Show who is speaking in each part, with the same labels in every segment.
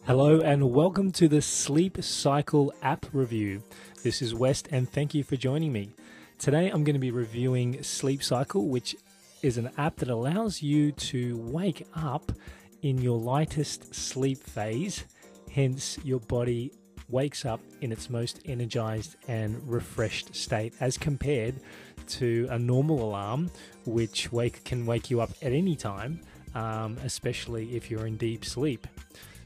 Speaker 1: Hello and welcome to the Sleep Cycle app review. This is West and thank you for joining me. Today I'm going to be reviewing Sleep Cycle, which is an app that allows you to wake up in your lightest sleep phase. Hence, your body wakes up in its most energized and refreshed state as compared to a normal alarm, which can wake you up at any time, especially if you're in deep sleep.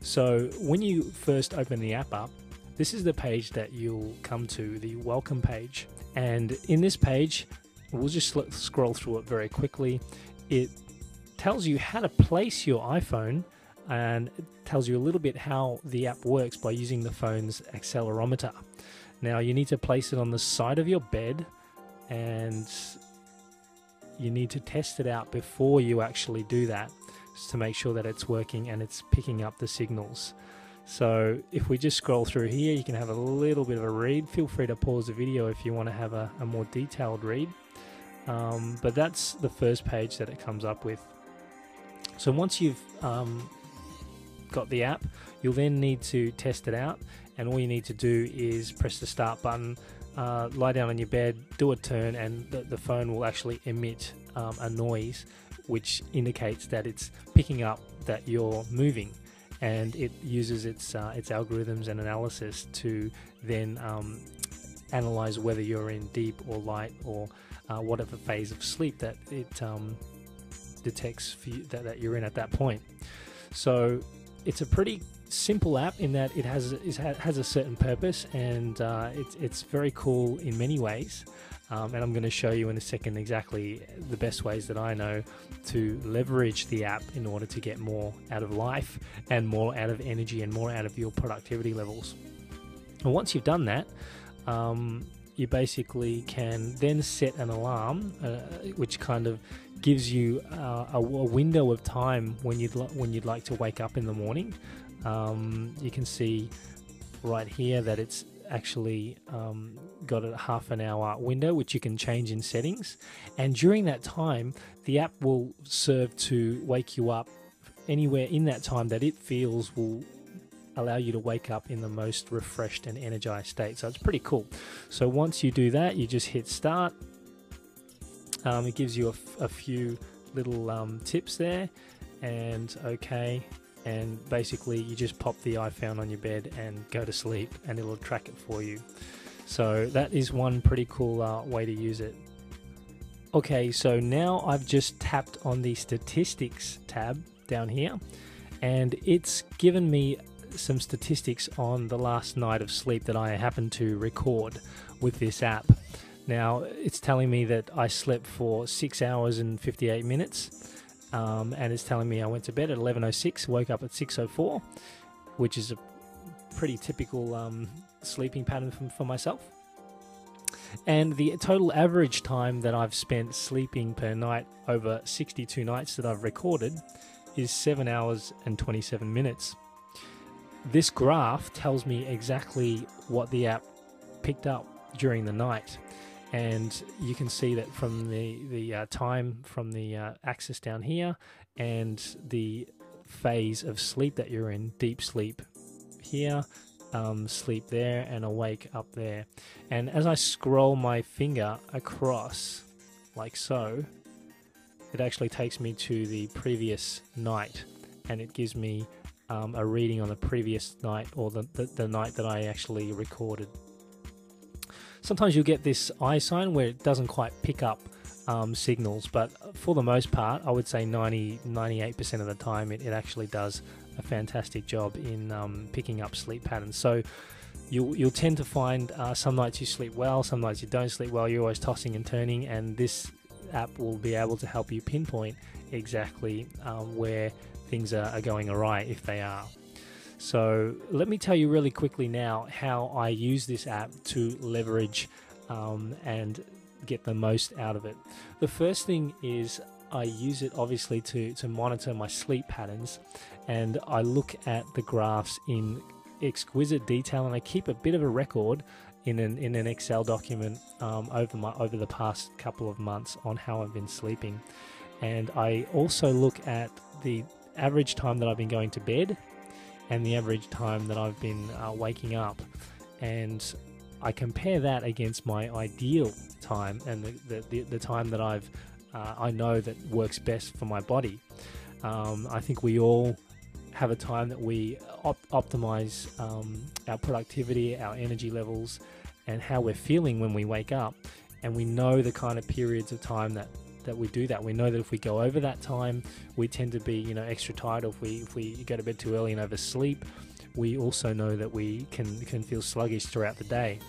Speaker 1: So when you first open the app up, this is the page that you'll come to, the welcome page. And in this page, we'll just scroll through it very quickly. It tells you how to place your iPhone and it tells you a little bit how the app works by using the phone's accelerometer. Now you need to place it on the side of your bed and you need to test it out before you actually do that, just to make sure that it's working and it's picking up the signals. So if we just scroll through here, you can have a little bit of a read. Feel free to pause the video if you want to have a more detailed read. But that's the first page that it comes up with. So once you've got the app, you'll then need to test it out, and all you need to do is press the start button, lie down on your bed, do a turn, and the phone will actually emit a noise which indicates that it's picking up that you're moving, and it uses its algorithms and analysis to then analyze whether you're in deep or light or whatever phase of sleep that it detects for you, that you're in at that point. So it's a pretty simple app in that it has a certain purpose, and it's very cool in many ways. And I'm going to show you in a second exactly the best ways that I know to leverage the app in order to get more out of life and more out of energy and more out of your productivity levels. And once you've done that, you basically can then set an alarm, which kind of gives you a window of time when you'd like to wake up in the morning. You can see right here that it's actually got a half an hour window which you can change in settings, and during that time the app will serve to wake you up anywhere in that time that it feels will allow you to wake up in the most refreshed and energized state. So it's pretty cool. So once you do that, you just hit start. It gives you a few little tips there, and okay, and basically you just pop the iPhone on your bed and go to sleep and it'll track it for you. So that is one pretty cool way to use it. Okay, so now I've just tapped on the statistics tab down here, and it's given me some statistics on the last night of sleep that I happened to record with this app. Now it's telling me that I slept for 6 hours and 58 minutes. And it's telling me I went to bed at 11:06, woke up at 6:04, which is a pretty typical sleeping pattern for myself. And the total average time that I've spent sleeping per night over 62 nights that I've recorded is 7 hours and 27 minutes. This graph tells me exactly what the app picked up during the night. And you can see that from the time from the axis down here, and the phase of sleep that you're in, deep sleep here, sleep there, and awake up there. And as I scroll my finger across, like so, it actually takes me to the previous night, and it gives me a reading on the previous night, or the night that I actually recorded. Sometimes you'll get this eye sign where it doesn't quite pick up signals, but for the most part, I would say 98% of the time, it actually does a fantastic job in picking up sleep patterns. So you'll tend to find some nights you sleep well, some nights you don't sleep well, you're always tossing and turning, and this app will be able to help you pinpoint exactly where things are going awry, if they are. So let me tell you really quickly now how I use this app to leverage and get the most out of it. The first thing is I use it obviously to monitor my sleep patterns, and I look at the graphs in exquisite detail, and I keep a bit of a record in an Excel document over the past couple of months on how I've been sleeping. And I also look at the average time that I've been going to bed and the average time that I've been waking up, and I compare that against my ideal time and the time that I know that works best for my body. I think we all have a time that we optimize our productivity, our energy levels, and how we're feeling when we wake up. And we know the kind of periods of time that we do that. We know that if we go over that time, we tend to be, extra tired. Or if we go to bed too early and oversleep, we also know that we can feel sluggish throughout the day.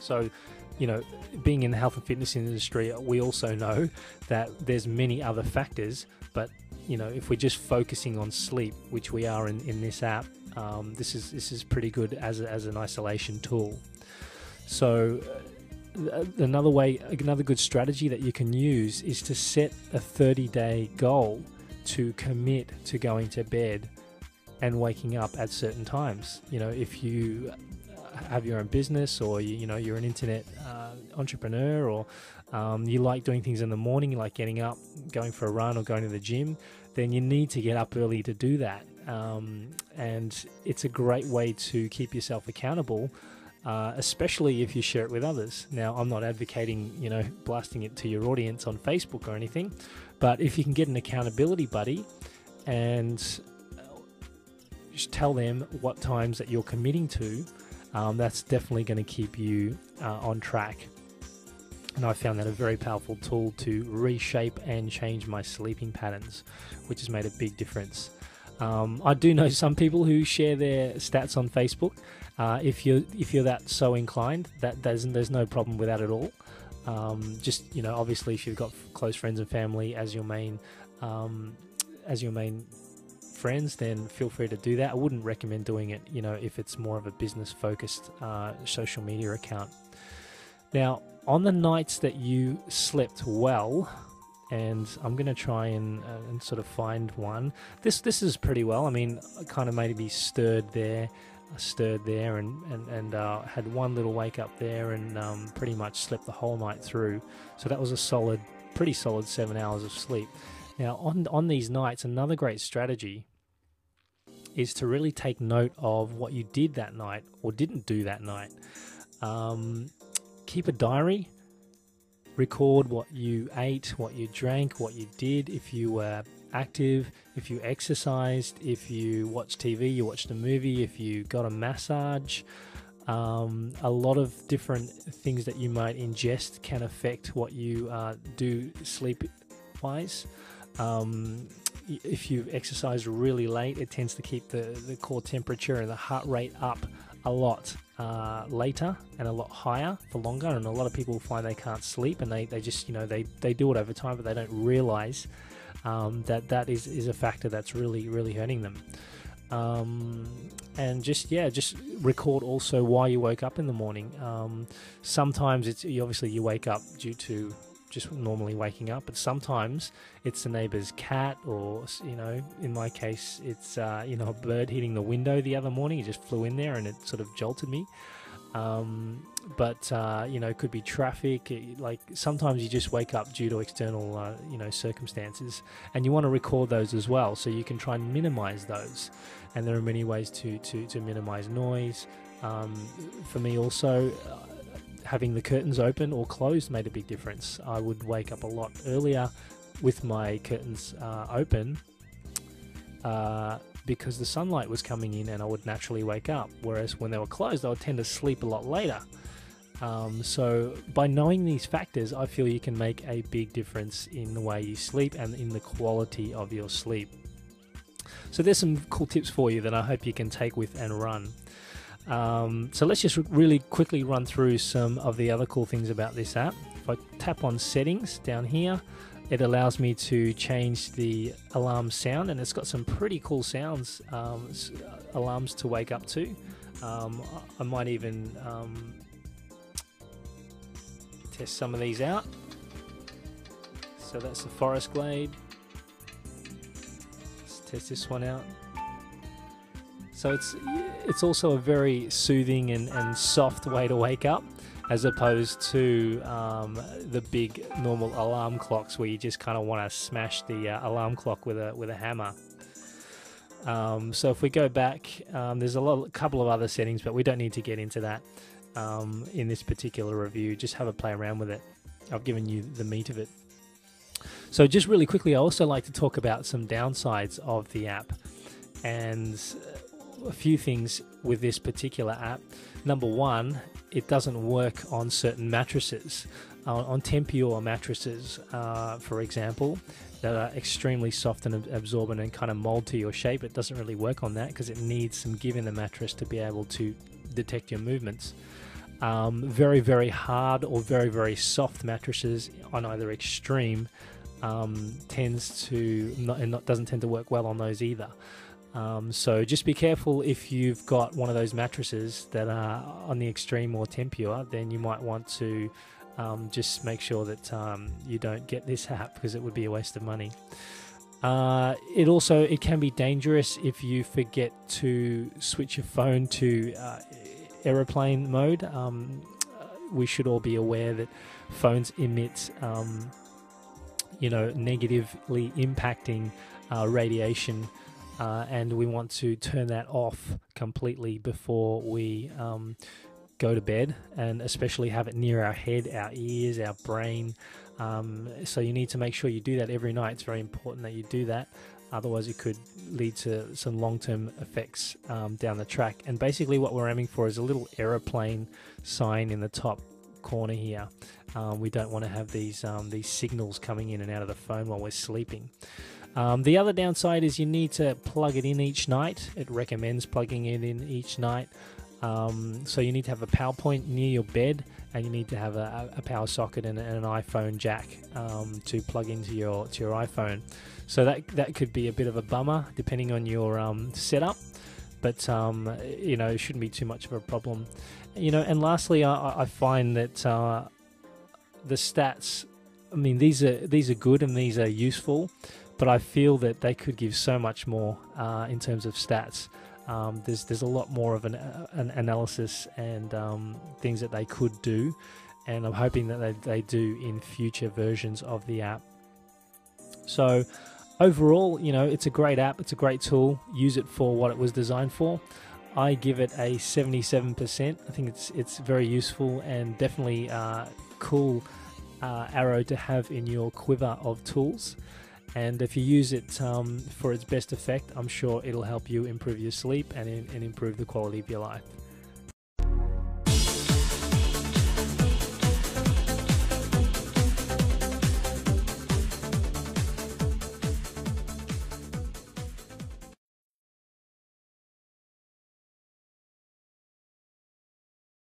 Speaker 1: So, being in the health and fitness industry, we also know that there's many other factors, but if we're just focusing on sleep, which we are in this app, this is pretty good as an isolation tool. So another good strategy that you can use is to set a 30-day goal to commit to going to bed and waking up at certain times. If you have your own business, or you're an internet entrepreneur, or you like doing things in the morning, you like getting up, going for a run, or going to the gym, then you need to get up early to do that. And it's a great way to keep yourself accountable, especially if you share it with others. Now, I'm not advocating, blasting it to your audience on Facebook or anything, but if you can get an accountability buddy and just tell them what times that you're committing to, that's definitely going to keep you on track. And I found that a very powerful tool to reshape and change my sleeping patterns, which has made a big difference. I do know some people who share their stats on Facebook. If you're that so inclined, there's no problem with that at all. Just obviously, if you've got close friends and family as your main friends, then feel free to do that. I wouldn't recommend doing it, if it's more of a business focused social media account. Now, on the nights that you slept well, and I'm going to try and sort of find one. This is pretty well. I mean, I kind of maybe stirred there, and had one little wake up there, and pretty much slept the whole night through. So that was a pretty solid 7 hours of sleep. Now, on these nights, another great strategy is to really take note of what you did that night or didn't do that night. Keep a diary. Record what you ate, what you drank, what you did, if you were active, if you exercised, if you watched TV, you watched a movie, if you got a massage. A lot of different things that you might ingest can affect what you do sleep-wise. If you exercise really late, it tends to keep the core temperature and the heart rate up a lot later and a lot higher for longer, and a lot of people find they can't sleep, and they just they do it over time, but they don't realize that is a factor that's really hurting them. And just record also why you woke up in the morning. Sometimes it's obviously you wake up due to just normally waking up, but sometimes it's the neighbor's cat, or in my case it's a bird hitting the window the other morning. It just flew in there and it sort of jolted me. But it could be traffic. Like sometimes you just wake up due to external circumstances, and you want to record those as well, so you can try and minimize those. And there are many ways to minimize noise. For me also, having the curtains open or closed made a big difference. I would wake up a lot earlier with my curtains open because the sunlight was coming in and I would naturally wake up, whereas when they were closed I would tend to sleep a lot later. So by knowing these factors, I feel you can make a big difference in the way you sleep and in the quality of your sleep. So there's some cool tips for you that I hope you can take with and run. So let's just really quickly run through some of the other cool things about this app. If I tap on settings down here, it allows me to change the alarm sound, and it's got some pretty cool sounds, alarms to wake up to. I might even test some of these out. So that's the forest glade. Let's test this one out. So it's also a very soothing and soft way to wake up, as opposed to the big normal alarm clocks where you just kind of want to smash the alarm clock with a hammer. So if we go back, there's a couple of other settings, but we don't need to get into that in this particular review. Just have a play around with it. I've given you the meat of it. So just really quickly, I also like to talk about some downsides of the app and a few things with this particular app. Number one, it doesn't work on certain mattresses. On Tempur mattresses, for example, that are extremely soft and absorbent and kind of mold to your shape, it doesn't really work on that because it needs some give in the mattress to be able to detect your movements. Very, very hard or very, very soft mattresses on either extreme doesn't tend to work well on those either. So just be careful if you've got one of those mattresses that are on the extreme or Tempur, then you might want to just make sure that you don't get this app because it would be a waste of money. It can be dangerous if you forget to switch your phone to aeroplane mode. We should all be aware that phones emit negatively impacting radiation, and we want to turn that off completely before we go to bed, and especially have it near our head, our ears, our brain. So you need to make sure you do that every night. It's very important that you do that. Otherwise, it could lead to some long-term effects down the track. And basically what we're aiming for is a little aeroplane sign in the top corner here. We don't want to have these signals coming in and out of the phone while we're sleeping. The other downside is you need to plug it in each night. It recommends plugging it in each night. So you need to have a power point near your bed, and you need to have a power socket and an iPhone jack to plug into your iPhone. So that could be a bit of a bummer depending on your setup, but it shouldn't be too much of a problem. And lastly, I find that the stats, I mean, these are good and these are useful, but I feel that they could give so much more in terms of stats. There's a lot more of an analysis and things that they could do, and I'm hoping that they do in future versions of the app. So overall, it's a great app, it's a great tool. Use it for what it was designed for. I give it a 77%. I think it's very useful and definitely a cool arrow to have in your quiver of tools. And if you use it for its best effect, I'm sure it'll help you improve your sleep and improve the quality of your life.